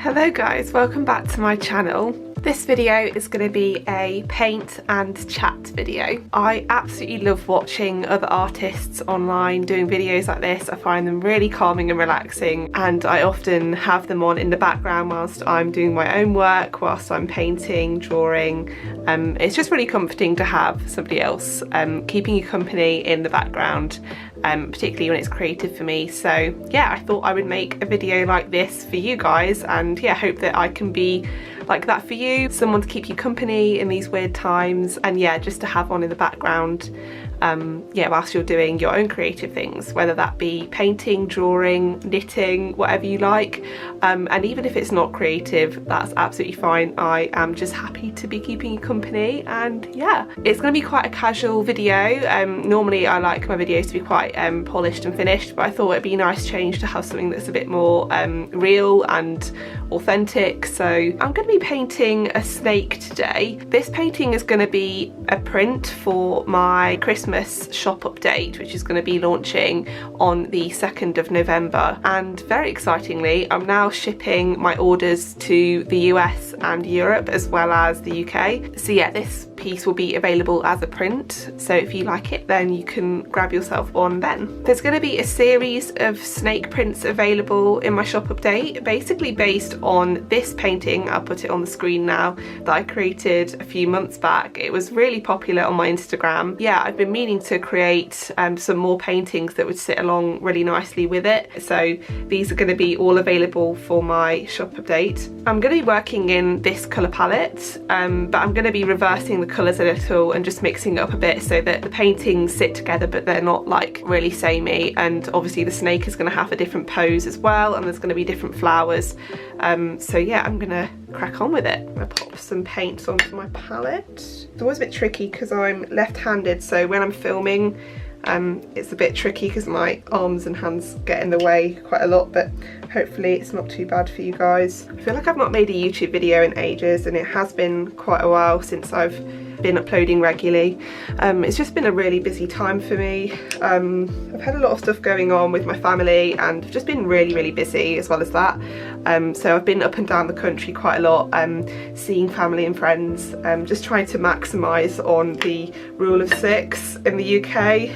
Hello guys, welcome back to my channel. This video is going to be a paint and chat video. I absolutely love watching other artists online doing videos like this. I find them really calming and relaxing, and I often have them on in the background whilst I'm doing my own work, whilst I'm painting, drawing. It's just really comforting to have somebody else keeping you company in the background, particularly when it's creative for me. So yeah, I thought I would make a video like this for you guys, and yeah, hope that I can be like that for you, someone to keep you company in these weird times, and yeah, just to have on in the background yeah, whilst you're doing your own creative things, whether that be painting, drawing, knitting, whatever you like. And even if it's not creative, that's absolutely fine. I am just happy to be keeping you company, and yeah, it's going to be quite a casual video. Normally I like my videos to be quite polished and finished, but I thought it'd be a nice change to have something that's a bit more real and authentic. So I'm going to be painting a snake today. This painting is going to be a print for my Christmas shop update, which is going to be launching on the 2nd of November, and very excitingly I'm now shipping my orders to the US and Europe as well as the UK. So yeah, this piece will be available as a print, so if you like it then you can grab yourself one then. There's going to be a series of snake prints available in my shop update, basically based on this painting. I'll put it on the screen now, that I created a few months back. It was really popular on my Instagram. Yeah, I've been meaning to create some more paintings that would sit along really nicely with it, so these are going to be all available for my shop update. I'm going to be working in this colour palette, but I'm going to be reversing the colours a little and just mixing it up a bit so that the paintings sit together but they're not like really samey, and obviously the snake is going to have a different pose as well, and there's going to be different flowers. So yeah, I'm going to crack on with it. I'm going to pop some paints onto my palette. It's always a bit tricky because I'm left-handed, so when I'm filming it's a bit tricky because my arms and hands get in the way quite a lot, but hopefully it's not too bad for you guys. I feel like I've not made a YouTube video in ages, and it has been quite a while since I've been uploading regularly. It's just been a really busy time for me. I've had a lot of stuff going on with my family and just been really busy as well as that. So I've been up and down the country quite a lot, seeing family and friends, just trying to maximise on the rule of 6 in the UK.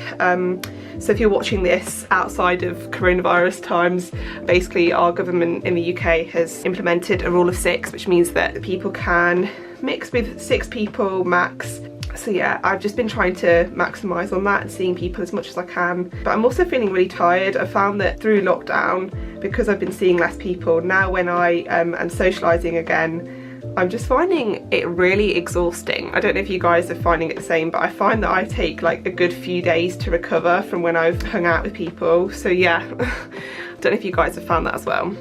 So if you're watching this outside of coronavirus times, basically our government in the UK has implemented a rule of 6, which means that people can mix with 6 people max. So yeah, I've just been trying to maximise on that and seeing people as much as I can. But I'm also feeling really tired. I found that through lockdown, because I've been seeing less people, now when I am socialising again, I'm just finding it really exhausting. I don't know if you guys are finding it the same, but I find that I take like a good few days to recover from when I've hung out with people. So yeah, I don't know if you guys have found that as well.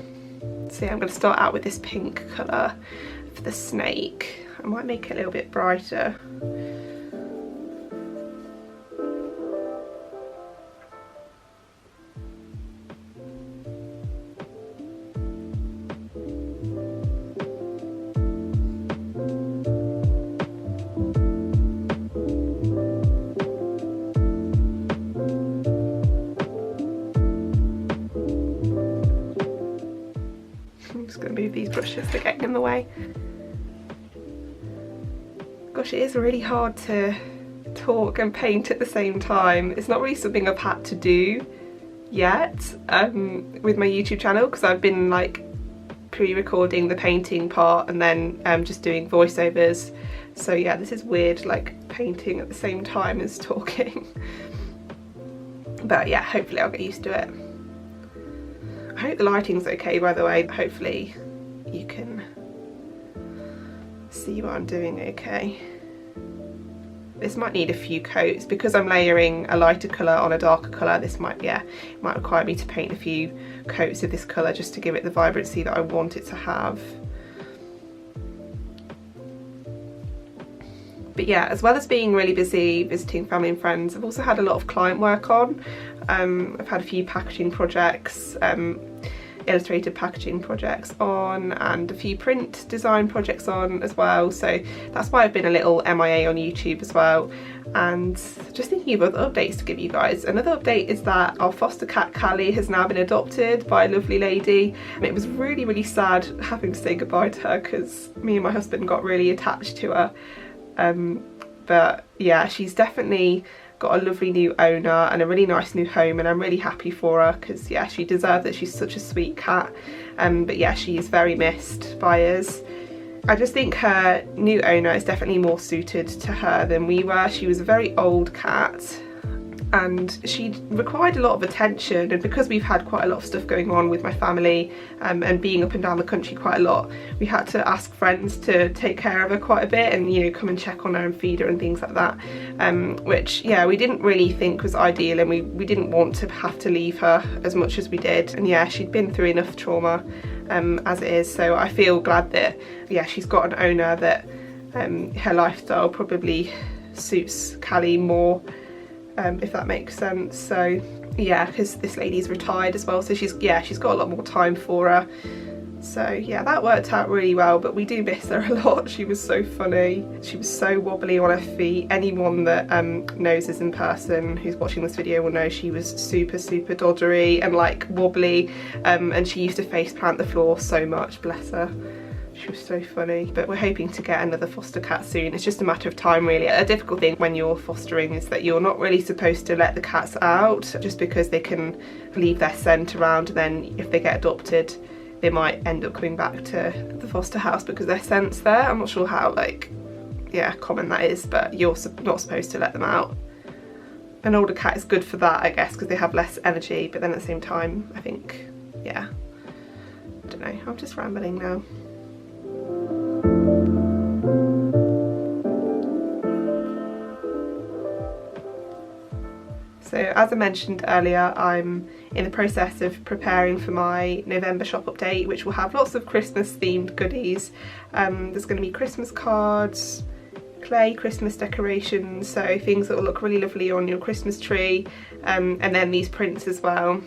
So yeah, I'm going to start out with this pink colour for the snake. I might make it a little bit brighter. I'm just going to move these brushes, they're getting in the way. Gosh, it is really hard to talk and paint at the same time. It's not really something I've had to do yet with my YouTube channel, because I've been like pre-recording the painting part and then just doing voiceovers. So yeah, this is weird, like painting at the same time as talking. But yeah, hopefully I'll get used to it. I hope the lighting's okay, by the way. Hopefully you can see what I'm doing okay. This might need a few coats because I'm layering a lighter colour on a darker colour. This might, yeah, it might require me to paint a few coats of this colour just to give it the vibrancy that I want it to have. But yeah, as well as being really busy visiting family and friends, I've also had a lot of client work on. I've had a few packaging projects. illustrated packaging projects on and a few print design projects on as well, so that's why I've been a little MIA on YouTube as well. And just thinking of other updates to give you guys. Another update is that our foster cat Callie has now been adopted by a lovely lady. It was really sad having to say goodbye to her because me and my husband got really attached to her, but yeah, she's definitely got a lovely new owner and a really nice new home, and I'm really happy for her because yeah, she deserves it. She's such a sweet cat, but yeah, she is very missed by us. I just think her new owner is definitely more suited to her than we were. She was a very old cat and she required a lot of attention, and because we've had quite a lot of stuff going on with my family and being up and down the country quite a lot, we had to ask friends to take care of her quite a bit and, you know, come and check on her and feed her and things like that, which yeah, we didn't really think was ideal, and we didn't want to have to leave her as much as we did. And yeah, she'd been through enough trauma as it is, so I feel glad that yeah, she's got an owner that her lifestyle probably suits Callie more, if that makes sense. So yeah, because this lady's retired as well, so she's got a lot more time for her. So yeah, that worked out really well, but we do miss her a lot. She was so funny. She was so wobbly on her feet. Anyone that knows us in person who's watching this video will know she was super doddery and like wobbly, and she used to face plant the floor so much, bless her. She was so funny. But we're hoping to get another foster cat soon. It's just a matter of time really. A difficult thing when you're fostering is that you're not really supposed to let the cats out, just because they can leave their scent around, and then if they get adopted they might end up coming back to the foster house because their scent's there. I'm not sure how like, yeah, common that is, but you're not supposed to let them out. An older cat is good for that, I guess, because they have less energy, but then at the same time, I think, yeah, I don't know, I'm just rambling now. So as I mentioned earlier, I'm in the process of preparing for my November shop update, which will have lots of Christmas themed goodies. There's going to be Christmas cards, clay Christmas decorations, so things that will look really lovely on your Christmas tree, and then these prints as well,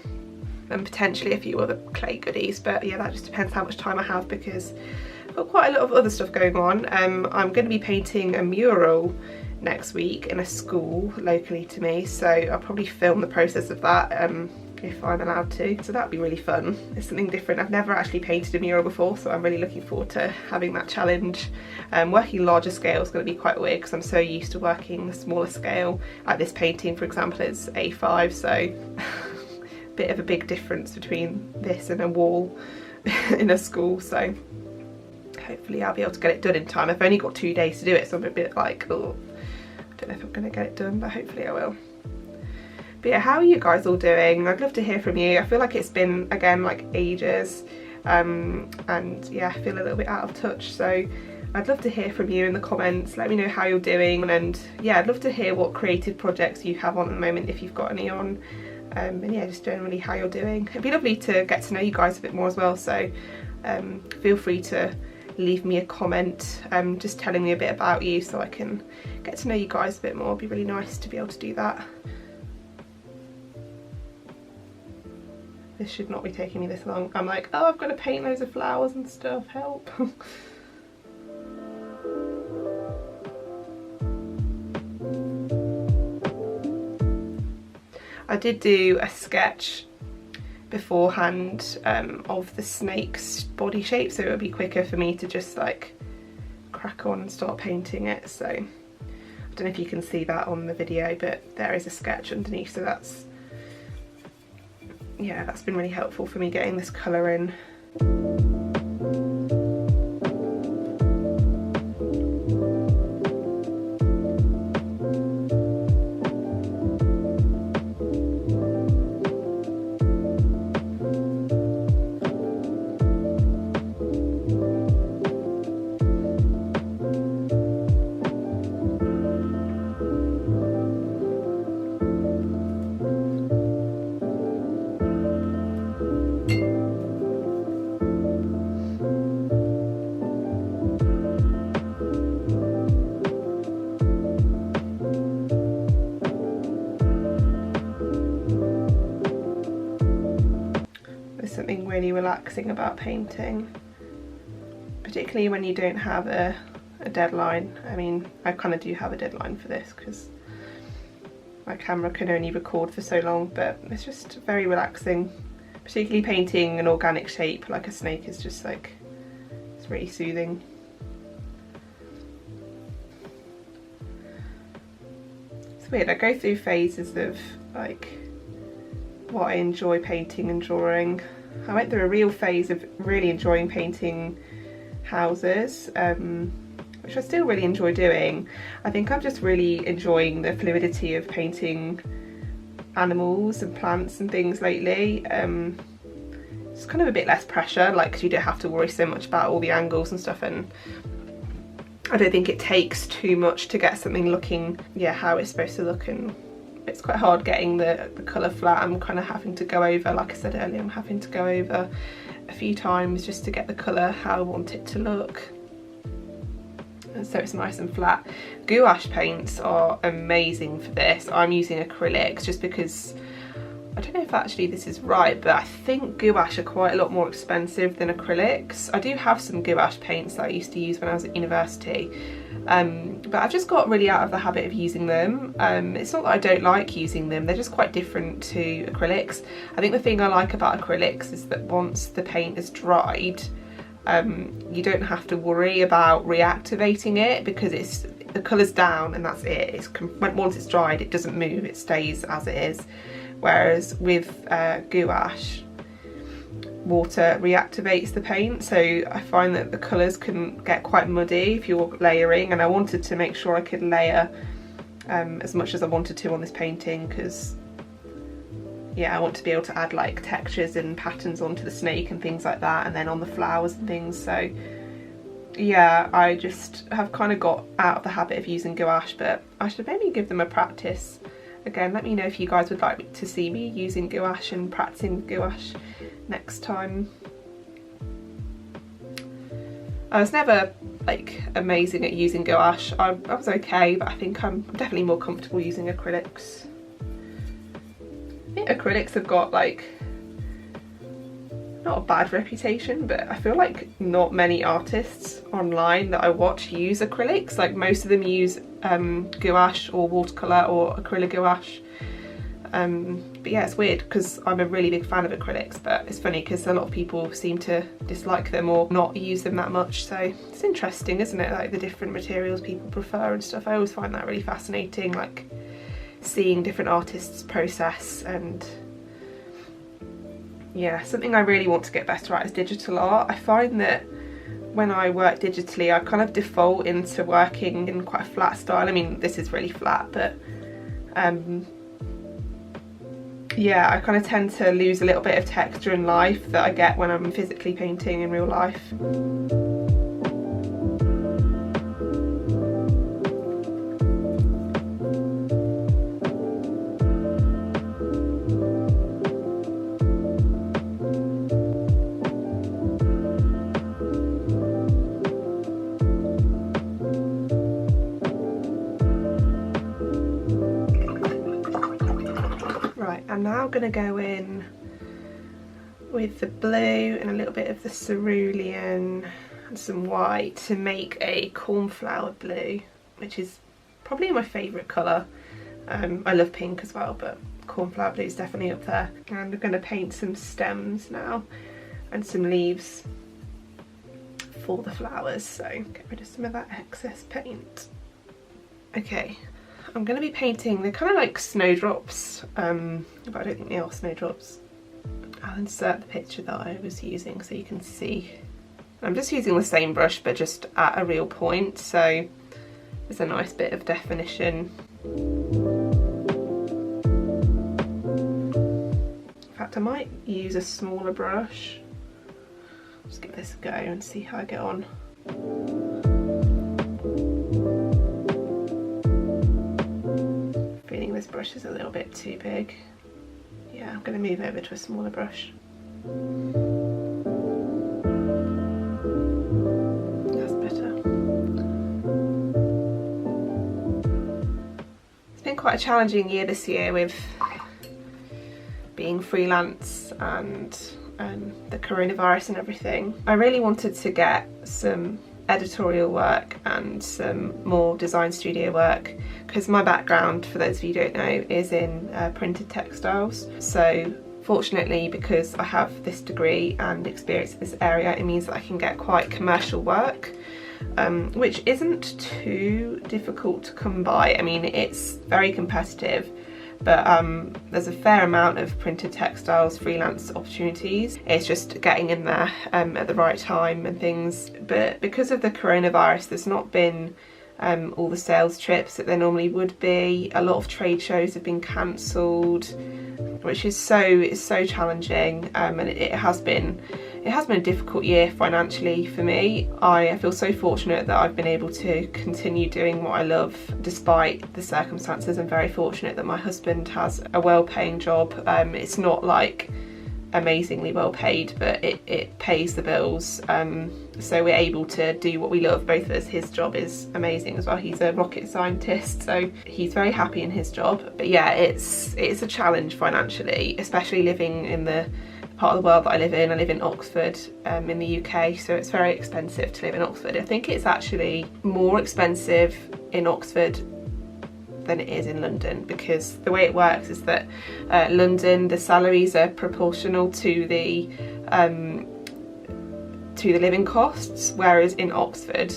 and potentially a few other clay goodies. But yeah, that just depends how much time I have because I've got quite a lot of other stuff going on. I'm going to be painting a mural next week in a school locally to me, so I'll probably film the process of that if I'm allowed to, so that'll be really fun. It's something different. I've never actually painted a mural before, so I'm really looking forward to having that challenge. Working larger scale is going to be quite weird because I'm so used to working a smaller scale. Like this painting, for example, is A5, so bit of a big difference between this and a wall in a school, so hopefully I'll be able to get it done in time. I've only got 2 days to do it, so I'm a bit like, oh, I don't know if I'm going to get it done, but hopefully I will. But yeah, how are you guys all doing? I'd love to hear from you. I feel like it's been, again, like ages, and yeah, I feel a little bit out of touch, so I'd love to hear from you in the comments. Let me know how you're doing, and yeah, I'd love to hear what creative projects you have on at the moment, if you've got any on, and yeah, just generally how you're doing. It'd be lovely to get to know you guys a bit more as well, so feel free to leave me a comment just telling me a bit about you so I can get to know you guys a bit more. It'd be really nice to be able to do that. This should not be taking me this long. I'm like, oh, I've got to paint loads of flowers and stuff, help. I did do a sketch beforehand of the snake's body shape, so it would be quicker for me to just like crack on and start painting it. So I don't know if you can see that on the video, but there is a sketch underneath, so that's, yeah, that's been really helpful for me getting this colour in. something really relaxing about painting, particularly when you don't have a deadline. I mean, I kind of do have a deadline for this because my camera can only record for so long, but it's just very relaxing. Particularly painting an organic shape like a snake is just like, it's really soothing. It's weird, I go through phases of like what I enjoy painting and drawing. I went through a real phase of really enjoying painting houses, which I still really enjoy doing. I think I'm just really enjoying the fluidity of painting animals and plants and things lately. It's kind of a bit less pressure, like, because you don't have to worry so much about all the angles and stuff, and I don't think it takes too much to get something looking, yeah, how it's supposed to look. And it's quite hard getting the colour flat. I'm kind of having to go over, like I said earlier, I'm having to go over a few times just to get the colour how I want it to look, and so it's nice and flat. Gouache paints are amazing for this. I'm using acrylics just because, I don't know if actually this is right, but I think gouache are quite a lot more expensive than acrylics. I do have some gouache paints that I used to use when I was at university, but I've just got really out of the habit of using them. It's not that I don't like using them, they're just quite different to acrylics. I think the thing I like about acrylics is that once the paint is dried, you don't have to worry about reactivating it because the colour's down and that's it. Once it's dried, it doesn't move, it stays as it is. Whereas with gouache, water reactivates the paint, so I find that the colours can get quite muddy if you're layering, and I wanted to make sure I could layer as much as I wanted to on this painting because, yeah, I want to be able to add like textures and patterns onto the snake and things like that, and then on the flowers and things. So yeah, I just have kind of got out of the habit of using gouache, but I should maybe give them a practice. Again, let me know if you guys would like to see me using gouache and practicing gouache next time. I was never like amazing at using gouache. I was okay, but I think I'm definitely more comfortable using acrylics. I think acrylics have got like, not a bad reputation, but I feel like not many artists online that I watch use acrylics. Like most of them use gouache or watercolour or acrylic gouache. But yeah, it's weird because I'm a really big fan of acrylics, but it's funny because a lot of people seem to dislike them or not use them that much. So it's interesting, isn't it? Like the different materials people prefer and stuff. I always find that really fascinating, like seeing different artists' process. And yeah, something I really want to get better at is digital art. I find that when I work digitally, I kind of default into working in quite a flat style. I mean, this is really flat, but yeah, I kind of tend to lose a little bit of texture and life that I get when I'm physically painting in real life. I'm now going to go in with the blue and a little bit of the cerulean and some white to make a cornflower blue, which is probably my favourite colour. I love pink as well, but cornflower blue is definitely up there. And I'm going to paint some stems now and some leaves for the flowers, so get rid of some of that excess paint. Okay. I'm going to be painting, they're kind of like snowdrops, but I don't think they are snowdrops. I'll insert the picture that I was using so you can see. I'm just using the same brush but just at a real point, so there's a nice bit of definition. In fact, I might use a smaller brush. Just give this a go and see how I get on. This brush is a little bit too big. Yeah, I'm going to move over to a smaller brush. That's better. It's been quite a challenging year this year with being freelance and the coronavirus and everything, I really wanted to get some editorial work and some more design studio work, because my background, for those of you who don't know, is in printed textiles. So fortunately, because I have this degree and experience in this area, it means that I can get quite commercial work, which isn't too difficult to come by. I mean, it's very competitive, but there's a fair amount of printed textiles freelance opportunities. It's just getting in there at the right time and things. But because of the coronavirus, there's not been all the sales trips that there normally would be. A lot of trade shows have been cancelled, which is so challenging, and it has been a difficult year financially for me. I feel so fortunate that I've been able to continue doing what I love despite the circumstances. I'm very fortunate that my husband has a well-paying job. It's not like amazingly well paid, but it pays the bills, so we're able to do what we love, both of us. His job is amazing as well. He's a rocket scientist, so he's very happy in his job. But yeah, it's a challenge financially, especially living in the part of the world that I live in. I live in Oxford, in the UK, so it's very expensive to live in Oxford. I think it's actually more expensive in Oxford than it is in London, because the way it works is that London, the salaries are proportional to the living costs, whereas in Oxford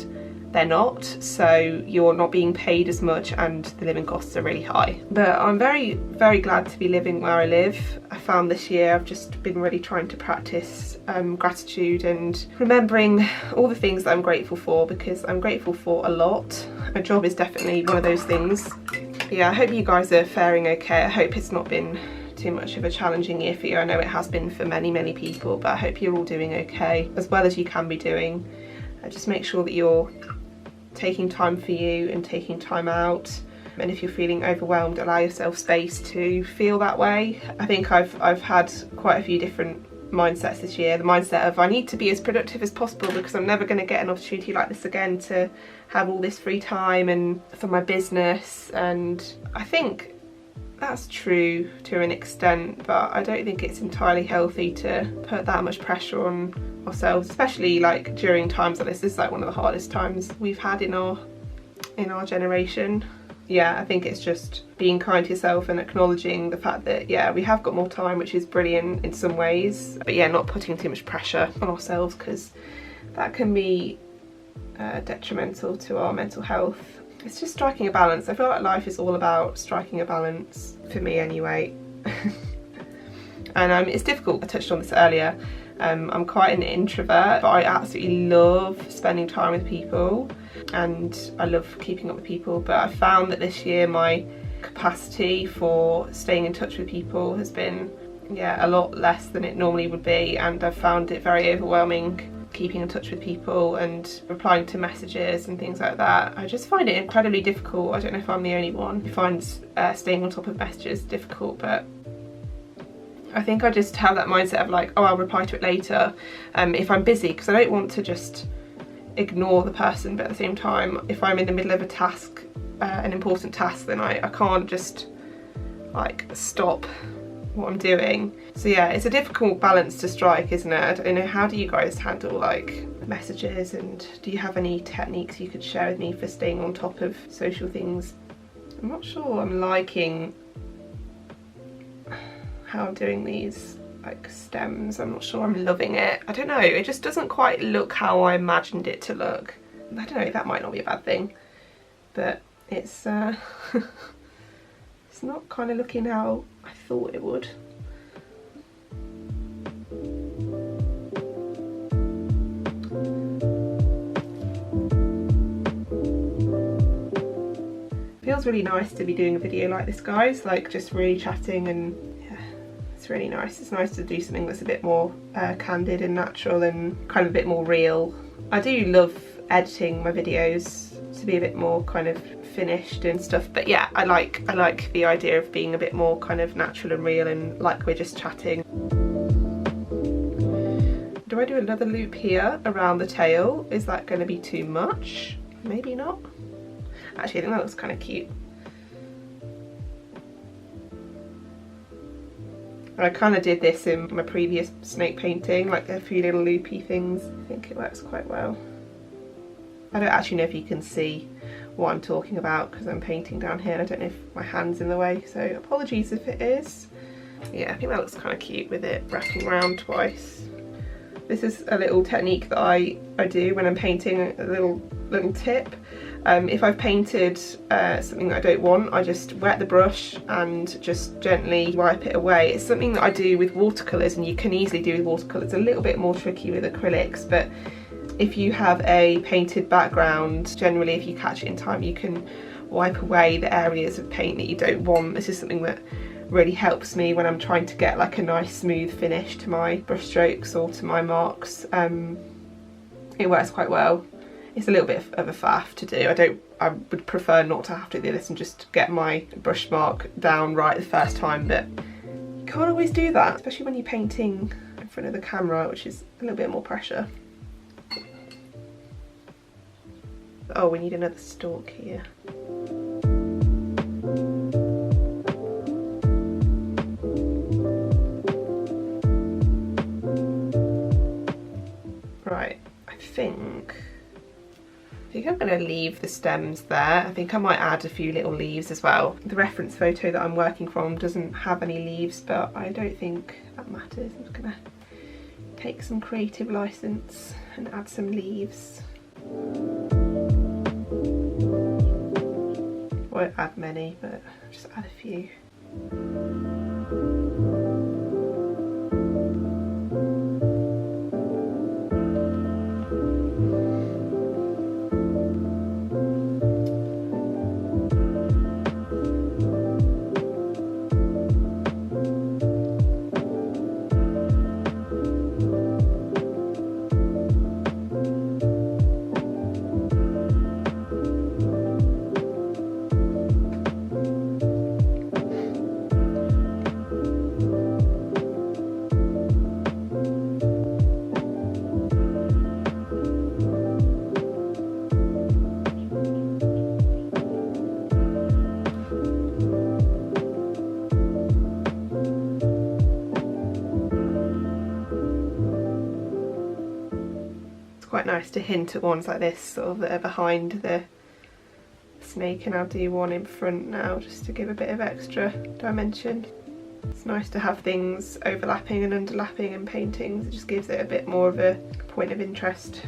they're not, so you're not being paid as much and the living costs are really high. But I'm very glad to be living where I live. I found this year I've just been really trying to practice gratitude and remembering all the things that I'm grateful for, because I'm grateful for a lot. My job is definitely one of those things. Yeah, I hope you guys are faring okay. I hope it's not been too much of a challenging year for you. I know it has been for many people, but I hope you're all doing okay, as well as you can be doing. Just make sure that you're taking time for you and taking time out, and if you're feeling overwhelmed, allow yourself space to feel that way. I think I've had quite a few different mindsets this year. The mindset of I need to be as productive as possible because I'm never going to get an opportunity like this again to have all this free time and for my business, and I think that's true to an extent, but I don't think it's entirely healthy to put that much pressure on ourselves, especially like during times like this. This is like one of the hardest times we've had in our generation. Yeah, I think it's just being kind to yourself and acknowledging the fact that, yeah, we have got more time, which is brilliant in some ways, but yeah, not putting too much pressure on ourselves, because that can be detrimental to our mental health. It's just striking a balance. I feel like life is all about striking a balance, for me anyway. And it's difficult. I touched on this earlier. I'm quite an introvert, but I absolutely love spending time with people and I love keeping up with people. But I found that this year my capacity for staying in touch with people has been, yeah, a lot less than it normally would be, and I've found it very overwhelming keeping in touch with people and replying to messages and things like that. I just find it incredibly difficult. I don't know if I'm the only one who finds staying on top of messages difficult, but I think I just have that mindset of like, oh, I'll reply to it later if I'm busy, because I don't want to just ignore the person, but at the same time, if I'm in the middle of a task, an important task, then I can't just like stop what I'm doing. So yeah, it's a difficult balance to strike, isn't it? I don't know, how do you guys handle like messages, and do you have any techniques you could share with me for staying on top of social things? I'm not sure I'm liking how I'm doing these like stems. I'm not sure I'm loving it. I don't know, it just doesn't quite look how I imagined it to look. I don't know, that might not be a bad thing, but it's it's not kind of looking how I thought it would. Feels really nice to be doing a video like this, guys, like just really chatting, and yeah, it's really nice. It's nice to do something that's a bit more candid and natural and kind of a bit more real. I do love editing my videos to be a bit more kind of finished and stuff, but yeah, I like the idea of being a bit more kind of natural and real and like we're just chatting. Do I do another loop here around the tail? Is that going to be too much? Maybe not. Actually, I think that looks kind of cute. I kind of did this in my previous snake painting, like a few little loopy things. I think it works quite well. I don't actually know if you can see what I'm talking about because I'm painting down here and I don't know if my hand's in the way, so apologies if it is. Yeah, I think that looks kind of cute with it wrapping around twice. This is a little technique that I do when I'm painting, a little tip. If I've painted something that I don't want, I just wet the brush and just gently wipe it away. It's something that I do with watercolours, and you can easily do with watercolours. A little bit more tricky with acrylics, but if you have a painted background, generally if you catch it in time, you can wipe away the areas of paint that you don't want. This is something that really helps me when I'm trying to get like a nice smooth finish to my brush strokes or to my marks. It works quite well. It's a little bit of a faff to do. I would prefer not to have to do this and just get my brush mark down right the first time, but you can't always do that, especially when you're painting in front of the camera, which is a little bit more pressure. Oh, we need another stalk here. Right, I think I'm going to leave the stems there. I think I might add a few little leaves as well. The reference photo that I'm working from doesn't have any leaves, but I don't think that matters. I'm just going to take some creative license and add some leaves. Won't add many, but just add a few. Quite nice to hint at ones like this, sort of that are behind the snake, and I'll do one in front now just to give a bit of extra dimension. It's nice to have things overlapping and underlapping in paintings. It just gives it a bit more of a point of interest.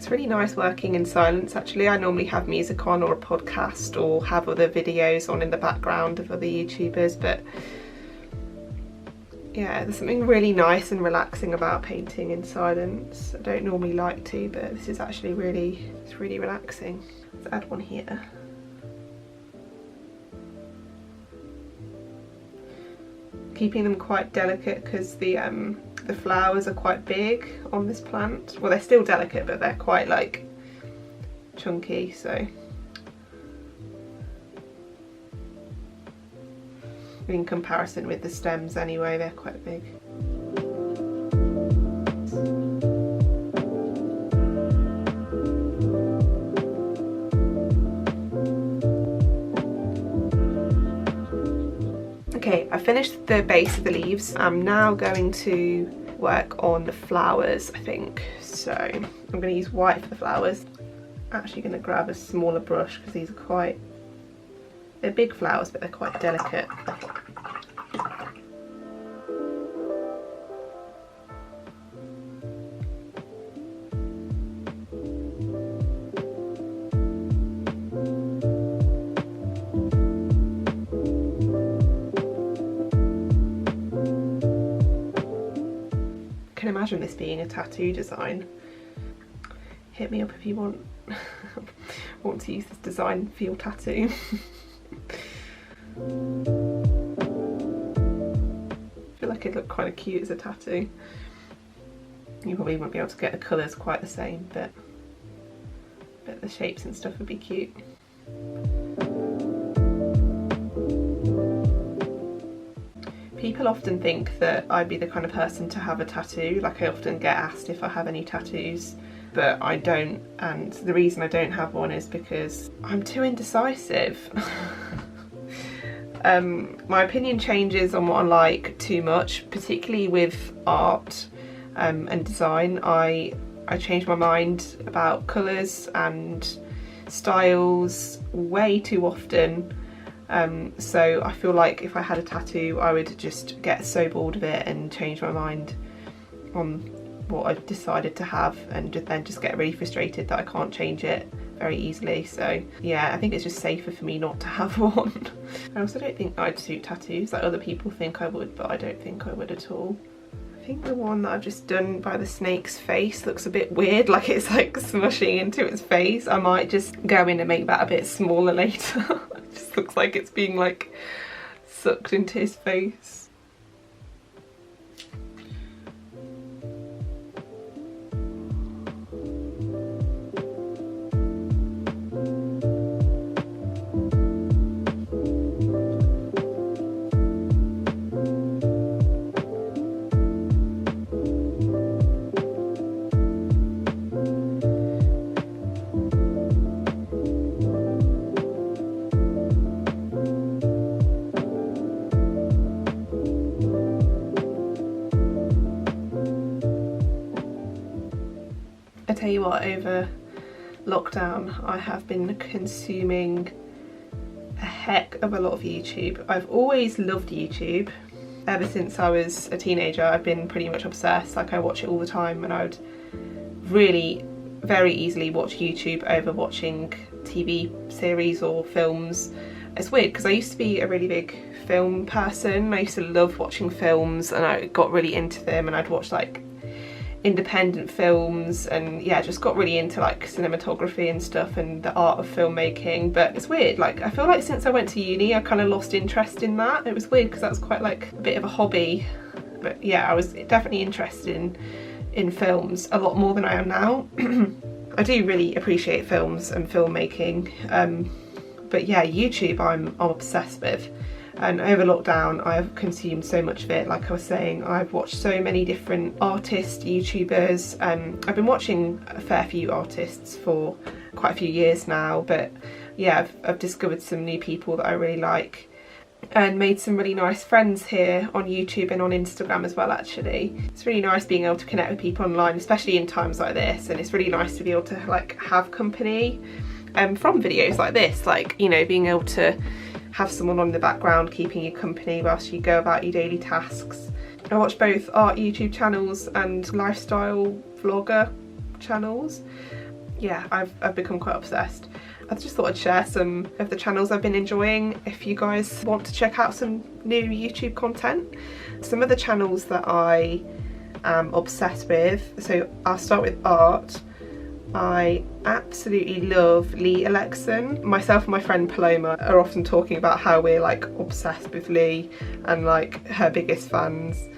It's really nice working in silence actually. I normally have music on or a podcast or have other videos on in the background of other YouTubers, but yeah, there's something really nice and relaxing about painting in silence. I don't normally like to, but this is actually it's really relaxing. Let's add one here. Keeping them quite delicate because the flowers are quite big on this plant. Well, they're still delicate, but they're quite like chunky, so in comparison with the stems anyway, they're quite big. Okay, I finished the base of the leaves. I'm now going to work on the flowers, I think. So I'm going to use white for the flowers. I'm actually going to grab a smaller brush because these are they're big flowers, but they're quite delicate. Imagine this being a tattoo design. Hit me up if you want to use this design for your tattoo. I feel like it'd look kind of cute as a tattoo. You probably won't be able to get the colours quite the same, but the shapes and stuff would be cute. People often think that I'd be the kind of person to have a tattoo. Like, I often get asked if I have any tattoos, but I don't, and the reason I don't have one is because I'm too indecisive. My opinion changes on what I like too much, particularly with art and design. I change my mind about colours and styles way too often. So I feel like if I had a tattoo, I would just get so bored of it and change my mind on what I've decided to have, and then just get really frustrated that I can't change it very easily. So yeah, I think it's just safer for me not to have one. I also don't think I'd suit tattoos. Like, other people think I would, but I don't think I would at all. I think the one that I've just done by the snake's face looks a bit weird, like it's like smushing into its face. I might just go in and make that a bit smaller later. It just looks like it's being like sucked into his face. I tell you what, over lockdown I have been consuming a heck of a lot of YouTube. I've always loved YouTube. Ever since I was a teenager, I've been pretty much obsessed. Like, I watch it all the time, and I would really very easily watch YouTube over watching TV series or films. It's weird because I used to be a really big film person. I used to love watching films, and I got really into them, and I'd watch like independent films, and yeah, just got really into like cinematography and stuff and the art of filmmaking. But it's weird, like I feel like since I went to uni I kind of lost interest in that. It was weird because that was quite like a bit of a hobby, but yeah, I was definitely interested in films a lot more than I am now. I do really appreciate films and filmmaking, but yeah, YouTube I'm obsessed with. And over lockdown I've consumed so much of it. Like I was saying, I've watched so many different artists, YouTubers. I've been watching a fair few artists for quite a few years now, but yeah, I've discovered some new people that I really like, and made some really nice friends here on YouTube and on Instagram as well. Actually, it's really nice being able to connect with people online, especially in times like this, and it's really nice to be able to like have company from videos like this, like, you know, being able to have someone on in the background keeping you company whilst you go about your daily tasks. I watch both art YouTube channels and lifestyle vlogger channels. Yeah, I've become quite obsessed. I just thought I'd share some of the channels I've been enjoying if you guys want to check out some new YouTube content. Some of the channels that I am obsessed with, so I'll start with art. I absolutely love Lee Alexson. Myself and my friend Paloma are often talking about how we're like obsessed with Lee and like her biggest fans.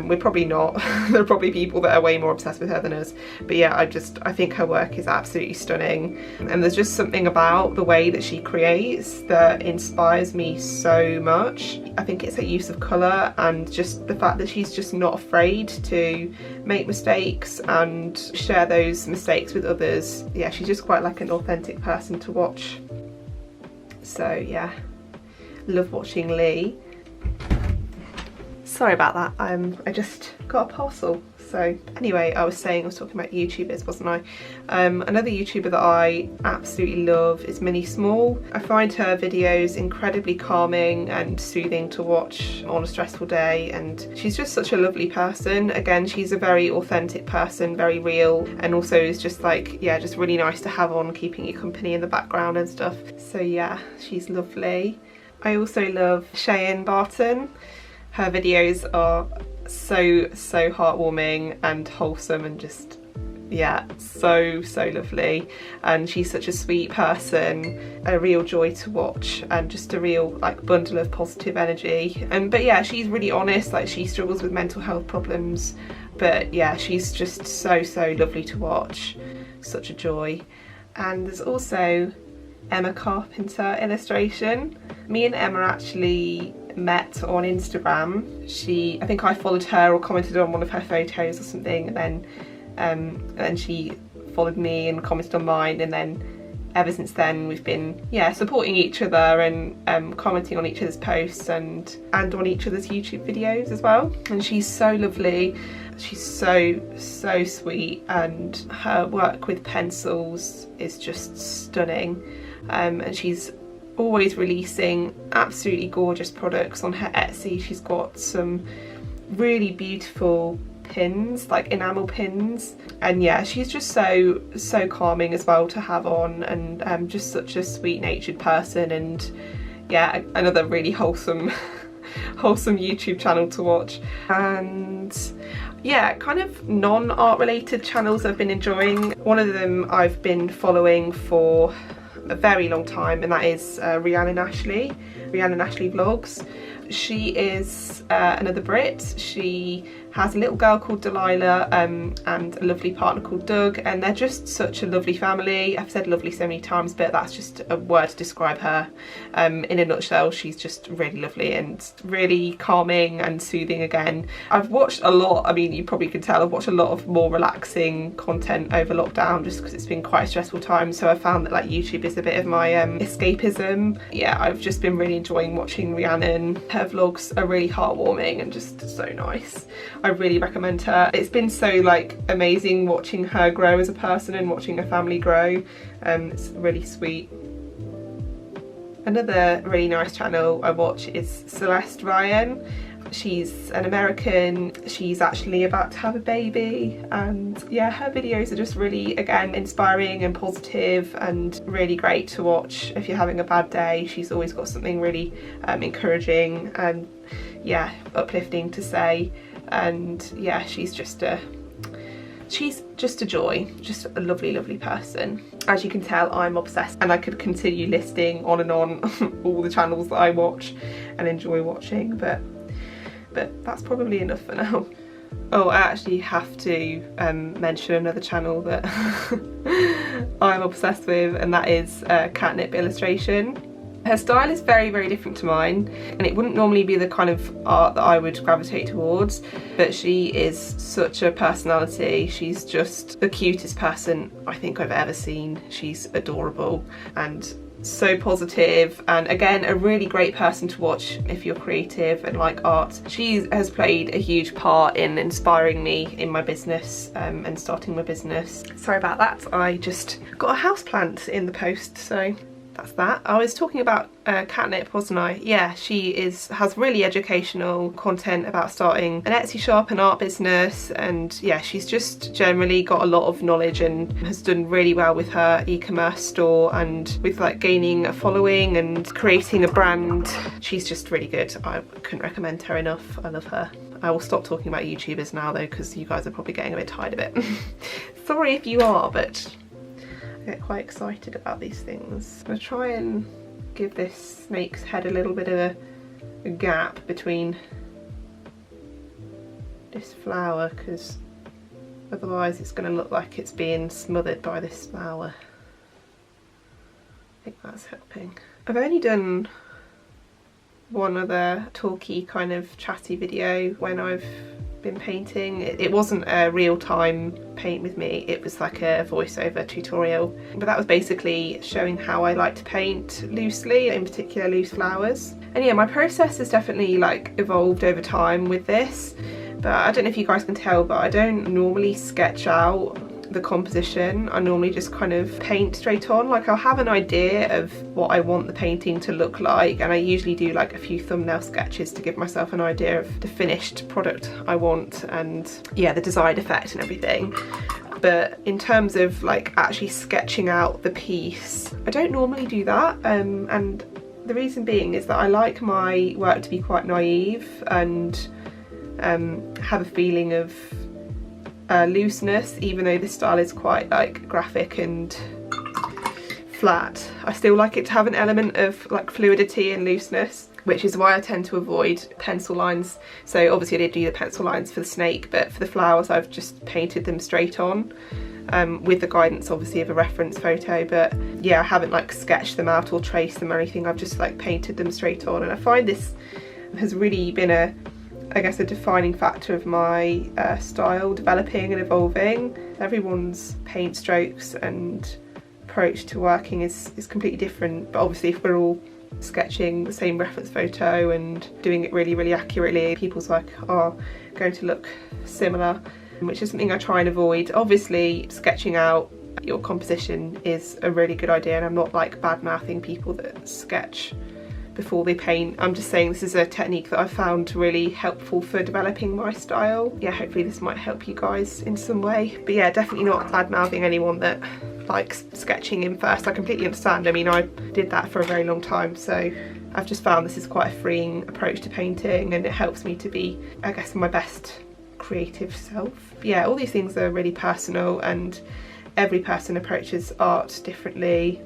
We're probably not. There are probably people that are way more obsessed with her than us. But yeah, I think her work is absolutely stunning. And there's just something about the way that she creates that inspires me so much. I think it's her use of colour and just the fact that she's just not afraid to make mistakes and share those mistakes with others. Yeah, she's just quite like an authentic person to watch. So yeah, love watching Lee. Sorry about that, I just got a parcel. So anyway, I was talking about YouTubers, wasn't I? Another YouTuber that I absolutely love is Minnie Small. I find her videos incredibly calming and soothing to watch on a stressful day, and she's just such a lovely person. Again, she's a very authentic person, very real, and also is just like, yeah, just really nice to have on, keeping you company in the background and stuff. So yeah, she's lovely. I also love Cheyenne Barton. Her videos are so heartwarming and wholesome and just, yeah, so lovely. And she's such a sweet person, a real joy to watch, and just a real like bundle of positive energy. But yeah, she's really honest. Like, she struggles with mental health problems, but yeah, she's just so lovely to watch. Such a joy. And there's also Emma Carpenter illustration. Me and Emma actually met on Instagram. I think I followed her or commented on one of her photos or something, and then she followed me and commented on mine, and then ever since then we've been supporting each other and commenting on each other's posts and on each other's YouTube videos as well. And she's so lovely, she's so sweet, and her work with pencils is just stunning, and she's always releasing absolutely gorgeous products on her Etsy. She's got some really beautiful pins, like enamel pins, and yeah, she's just so calming as well to have on, and just such a sweet natured person, and yeah, another really wholesome YouTube channel to watch. And yeah, kind of non-art related channels I've been enjoying. One of them I've been following for a very long time, and that is Rhiannon Ashley Vlogs. She is another Brit. She has a little girl called Delilah and a lovely partner called Doug, and they're just such a lovely family. I've said lovely so many times, but that's just a word to describe her. In a nutshell, she's just really lovely and really calming and soothing again. I've watched a lot, I mean, you probably can tell, I've watched a lot of more relaxing content over lockdown just because it's been quite a stressful time, so I found that like YouTube is a bit of my escapism. Yeah, I've just been really enjoying watching Rhiannon. Her vlogs are really heartwarming and just so nice. I really recommend her. It's been so like amazing watching her grow as a person and watching her family grow. It's really sweet. Another really nice channel I watch is Celeste Ryan. She's an American. She's actually about to have a baby, and yeah, her videos are just really, again, inspiring and positive and really great to watch if you're having a bad day. She's always got something really encouraging and yeah, uplifting to say, and yeah, she's just a joy, just a lovely person. As you can tell, I'm obsessed, and I could continue listing on and on all the channels that I watch and enjoy watching, but that's probably enough for now. Oh, I actually have to mention another channel that I'm obsessed with, and that is Catnip Illustration. Her style is very different to mine, and it wouldn't normally be the kind of art that I would gravitate towards, but she is such a personality. She's just the cutest person I think I've ever seen. She's adorable and so positive, and again, a really great person to watch if you're creative and like art. She has played a huge part in inspiring me in my business and starting my business. Sorry about that, I just got a houseplant in the post, so that's that. I was talking about Catnip, wasn't I? Yeah, she has really educational content about starting an Etsy shop, an art business, and yeah, she's just generally got a lot of knowledge and has done really well with her e-commerce store and with like gaining a following and creating a brand. She's just really good. I couldn't recommend her enough. I love her. I will stop talking about YouTubers now though, because you guys are probably getting a bit tired of it. Sorry if you are, but I get quite excited about these things. I'm gonna try and give this snake's head a little bit of a gap between this flower, because otherwise it's going to look like it's being smothered by this flower. I think that's helping. I've only done one other talky kind of chatty video when I've been painting. It wasn't a real-time paint with me, it was like a voiceover tutorial, but that was basically showing how I like to paint loosely, in particular loose flowers. And yeah, my process has definitely like evolved over time with this, but I don't know if you guys can tell, but I don't normally sketch out the composition. I normally just kind of paint straight on. Like, I'll have an idea of what I want the painting to look like, and I usually do like a few thumbnail sketches to give myself an idea of the finished product I want and yeah, the desired effect and everything. But in terms of like actually sketching out the piece, I don't normally do that, and the reason being is that I like my work to be quite naive and have a feeling of looseness. Even though this style is quite like graphic and flat, I still like it to have an element of like fluidity and looseness, which is why I tend to avoid pencil lines. So obviously I did do the pencil lines for the snake, but for the flowers I've just painted them straight on, with the guidance obviously of a reference photo. But yeah, I haven't like sketched them out or traced them or anything, I've just like painted them straight on, and I find this has really been I guess a defining factor of my style developing and evolving. Everyone's paint strokes and approach to working is completely different, but obviously if we're all sketching the same reference photo and doing it really accurately, people's work are going to look similar, which is something I try and avoid. Obviously sketching out your composition is a really good idea, and I'm not like bad mouthing people that sketch before they paint. I'm just saying this is a technique that I found really helpful for developing my style. Yeah, hopefully this might help you guys in some way. But yeah, definitely not bad mouthing anyone that likes sketching in first. I completely understand. I mean, I did that for a very long time, so I've just found this is quite a freeing approach to painting, and it helps me to be, I guess, my best creative self. But yeah, all these things are really personal, and every person approaches art differently.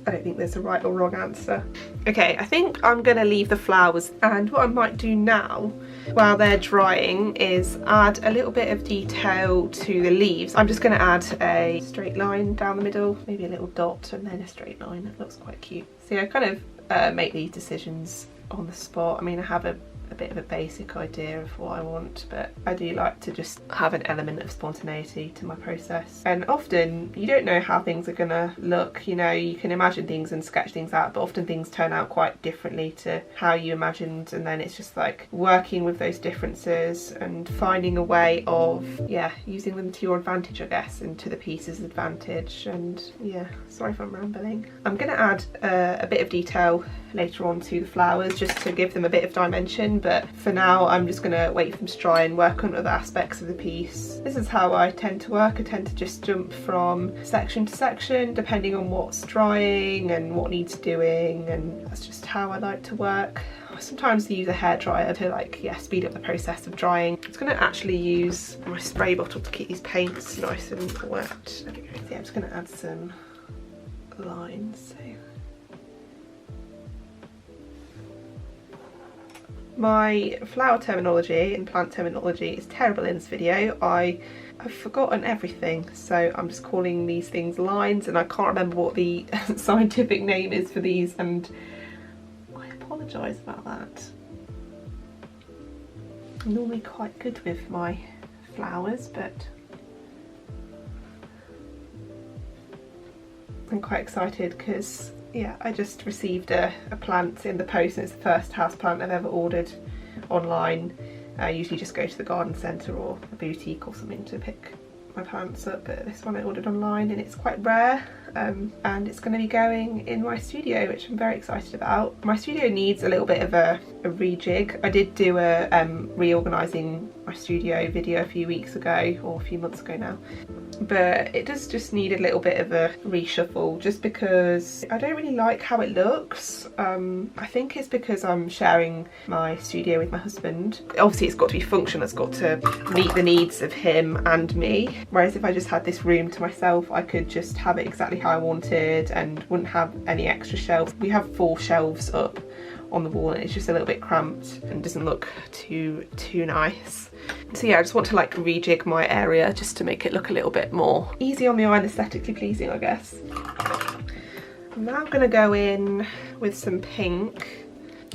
I don't think there's a right or wrong answer. Okay, I think I'm gonna leave the flowers, and what I might do now while they're drying is add a little bit of detail to the leaves. I'm just gonna add a straight line down the middle, maybe a little dot and then a straight line. That looks quite cute. So yeah, I kind of make these decisions on the spot. I mean, I have a bit of a basic idea of what I want, but I do like to just have an element of spontaneity to my process. And often you don't know how things are gonna look, you know, you can imagine things and sketch things out, but often things turn out quite differently to how you imagined, and then it's just like working with those differences and finding a way of, yeah, using them to your advantage, I guess, and to the piece's advantage. And yeah, sorry if I'm rambling. I'm gonna add a bit of detail later on to the flowers just to give them a bit of dimension, but for now I'm just gonna wait for them to dry and work on other aspects of the piece. This is how I tend to work. I tend to just jump from section to section depending on what's drying and what needs doing, and that's just how I like to work. I sometimes use a hairdryer to, like, yeah, speed up the process of drying. I'm just gonna actually use my spray bottle to keep these paints nice and wet. Yeah, I'm just gonna add some lines. So my flower terminology and plant terminology is terrible in this video. I've forgotten everything, so I'm just calling these things lines, and I can't remember what the scientific name is for these, and I apologise about that. I'm normally quite good with my flowers, but I'm quite excited because, yeah, I just received a plant in the post, and it's the first houseplant I've ever ordered online. I usually just go to the garden centre or a boutique or something to pick my plants up, but this one I ordered online, and it's quite rare, and it's going to be going in my studio, which I'm very excited about. My studio needs a little bit of a rejig. I did do a reorganising my studio video a few weeks ago, or a few months ago now, but it does just need a little bit of a reshuffle, just because I don't really like how it looks. I think it's because I'm sharing my studio with my husband. Obviously it's got to be functional, it's got to meet the needs of him and me, whereas if I just had this room to myself, I could just have it exactly how I wanted and wouldn't have any extra shelves. We have 4 shelves up on the wall, and it's just a little bit cramped and doesn't look too nice. So yeah, I just want to like rejig my area just to make it look a little bit more easy on the eye and aesthetically pleasing, I guess. I'm now gonna go in with some pink.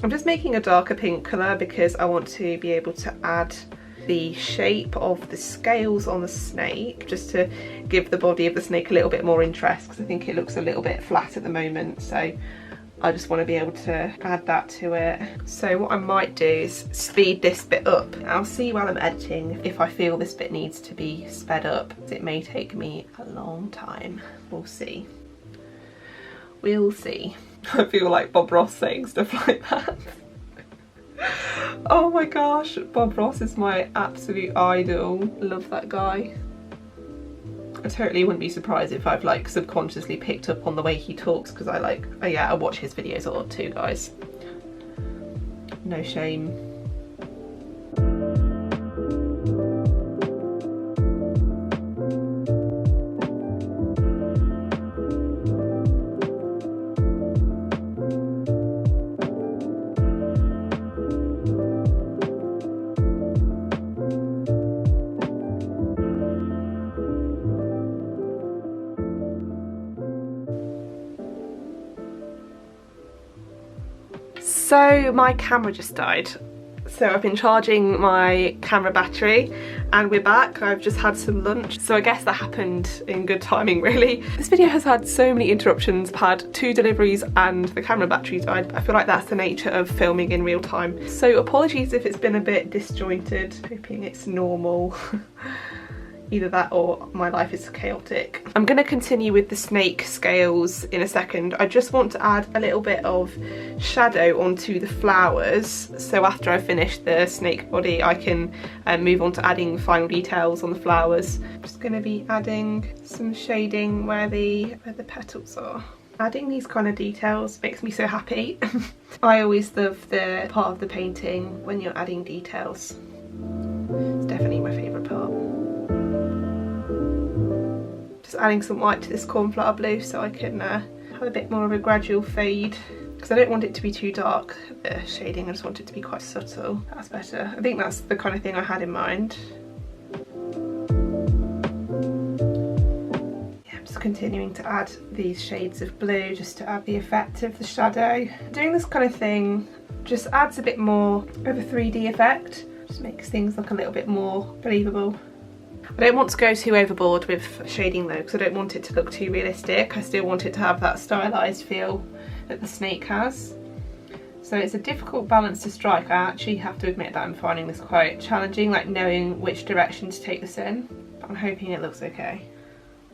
I'm just making a darker pink colour because I want to be able to add the shape of the scales on the snake, just to give the body of the snake a little bit more interest, because I think it looks a little bit flat at the moment, so I just want to be able to add that to it. So what I might do is speed this bit up. I'll see while I'm editing if I feel this bit needs to be sped up. It may take me a long time. We'll see. We'll see. I feel like Bob Ross saying stuff like that. Oh my gosh, Bob Ross is my absolute idol. Love that guy. I totally wouldn't be surprised if I've like subconsciously picked up on the way he talks, because I like, oh yeah, I watch his videos a lot too, guys. No shame. So my camera just died. So I've been charging my camera battery and we're back. I've just had some lunch, so I guess that happened in good timing really. This video has had so many interruptions. I've had 2 deliveries and the camera battery died. I feel like that's the nature of filming in real time. So apologies if it's been a bit disjointed, hoping it's normal. Either that or my life is chaotic. I'm going to continue with the snake scales in a second. I just want to add a little bit of shadow onto the flowers, so after I finish the snake body I can move on to adding final details on the flowers. I'm just going to be adding some shading where the petals are. Adding these kind of details makes me so happy. I always love the part of the painting when you're adding details. It's definitely my favourite part. Just adding some white to this cornflower blue so I can have a bit more of a gradual fade, because I don't want it to be too dark, the shading, I just want it to be quite subtle. That's better. I think that's the kind of thing I had in mind. Yeah, I'm just continuing to add these shades of blue just to add the effect of the shadow. Doing this kind of thing just adds a bit more of a 3D effect, just makes things look a little bit more believable. I don't want to go too overboard with shading though, because I don't want it to look too realistic. I still want it to have that stylised feel that the snake has. So it's a difficult balance to strike. I actually have to admit that I'm finding this quite challenging, like knowing which direction to take this in, but I'm hoping it looks okay.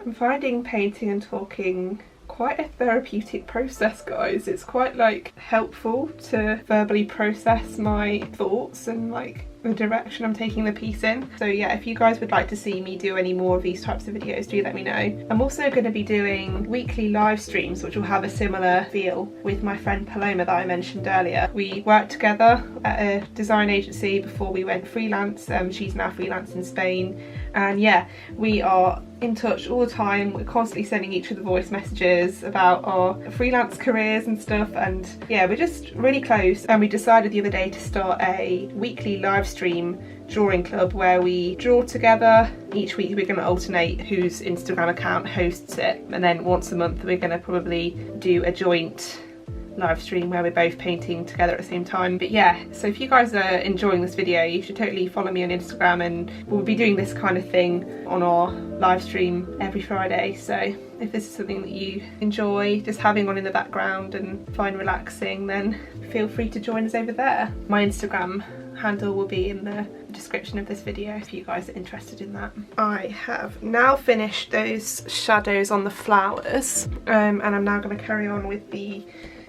I'm finding painting and talking quite a therapeutic process, guys. It's quite like helpful to verbally process my thoughts and like the direction I'm taking the piece in. So yeah, if you guys would like to see me do any more of these types of videos, do let me know. I'm also going to be doing weekly live streams which will have a similar feel with my friend Paloma that I mentioned earlier. We worked together at a design agency before we went freelance. She's now freelance in Spain, and yeah, we are in touch all the time. We're constantly sending each other voice messages about our freelance careers and stuff, and yeah, we're just really close. And we decided the other day to start a weekly live stream drawing club where we draw together. Each week we're going to alternate whose Instagram account hosts it, and then once a month we're going to probably do a joint live stream where we're both painting together at the same time. But yeah, so if you guys are enjoying this video, you should totally follow me on Instagram, and we'll be doing this kind of thing on our live stream every Friday. So if this is something that you enjoy just having on in the background and find relaxing, then feel free to join us over there. My Instagram handle will be in the description of this video if you guys are interested in that. I have now finished those shadows on the flowers, and I'm now going to carry on with the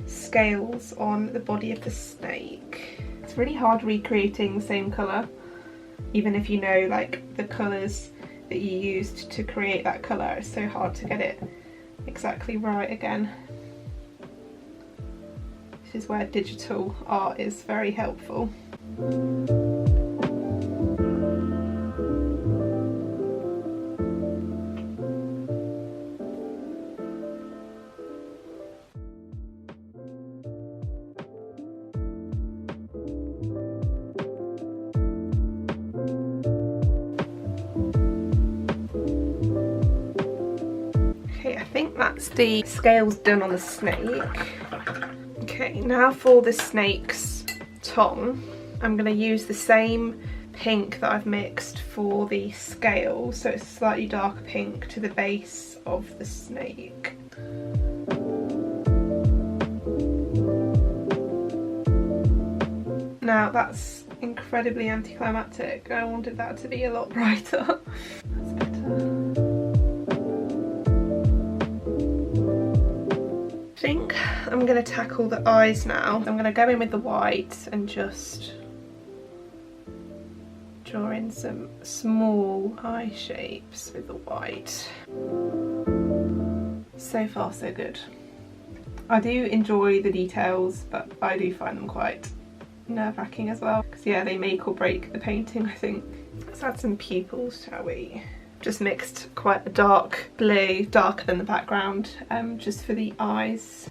scales on the body of the snake. It's really hard recreating the same colour, even if you know like the colours that you used to create that colour. It's so hard to get it exactly right again. This is where digital art is very helpful. Okay, I think that's the scales done on the snake. Okay, now for the snake's tongue, I'm going to use the same pink that I've mixed for the scale, so it's a slightly darker pink to the base of the snake. Now that's incredibly anticlimactic. I wanted that to be a lot brighter. That's better. I think I'm going to tackle the eyes now. I'm going to go in with the white and just draw in some small eye shapes with the white. So far so good. I do enjoy the details, but I do find them quite nerve-wracking as well, because yeah, they make or break the painting, I think. Let's add some pupils, shall we? Just mixed quite a dark blue, darker than the background, just for the eyes.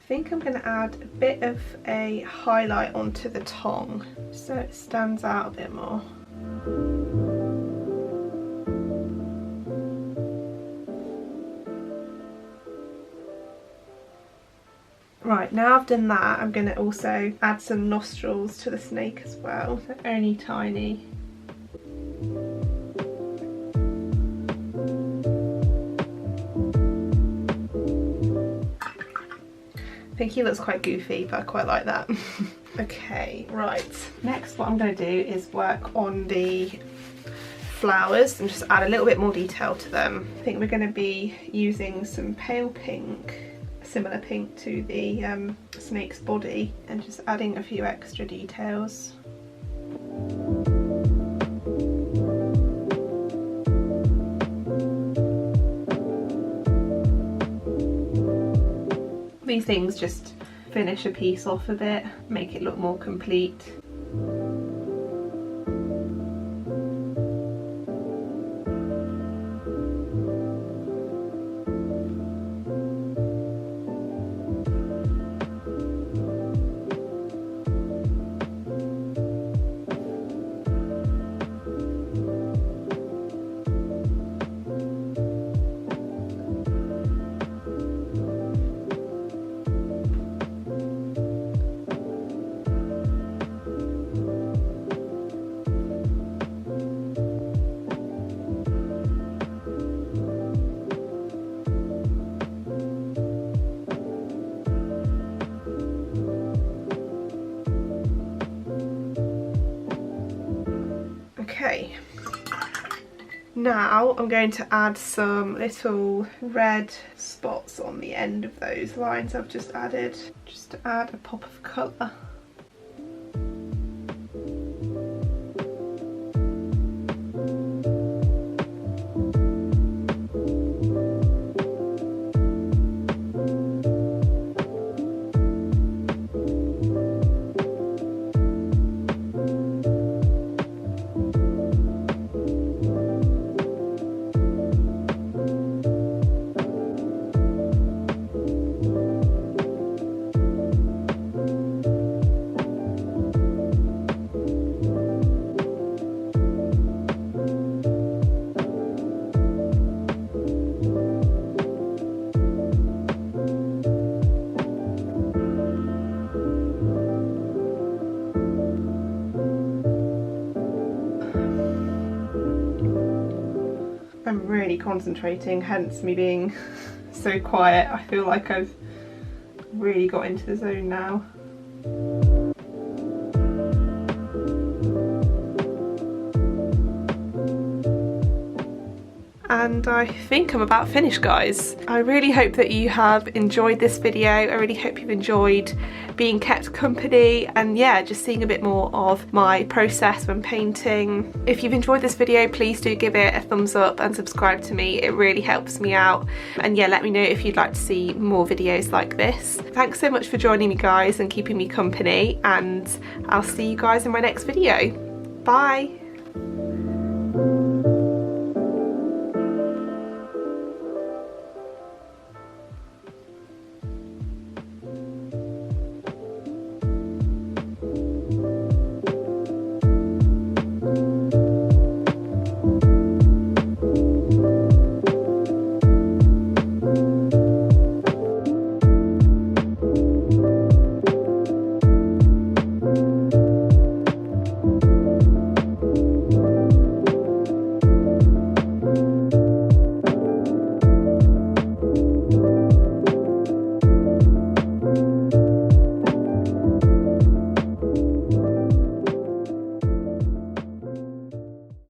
I think I'm going to add a bit bit of a highlight onto the tongue so it stands out a bit more. Right, now I've done that, I'm going to also add some nostrils to the snake as well. They're only tiny. I think he looks quite goofy, but I quite like that. Okay, right. Next what I'm going to do is work on the flowers and just add a little bit more detail to them. I think we're going to be using some pale pink, similar pink to the snake's body, and just adding a few extra details. These things just finish a piece off a bit, make it look more complete. Okay, now I'm going to add some little red spots on the end of those lines I've just added, just to add a pop of colour. I'm really concentrating, hence me being so quiet. I feel like I've really got into the zone now. And I think I'm about finished, guys. I really hope that you have enjoyed this video. I really hope you've enjoyed being kept company and yeah, just seeing a bit more of my process when painting. If you've enjoyed this video, please do give it a thumbs up and subscribe to me. It really helps me out. And yeah, let me know if you'd like to see more videos like this. Thanks so much for joining me, guys, and keeping me company, and I'll see you guys in my next video. Bye.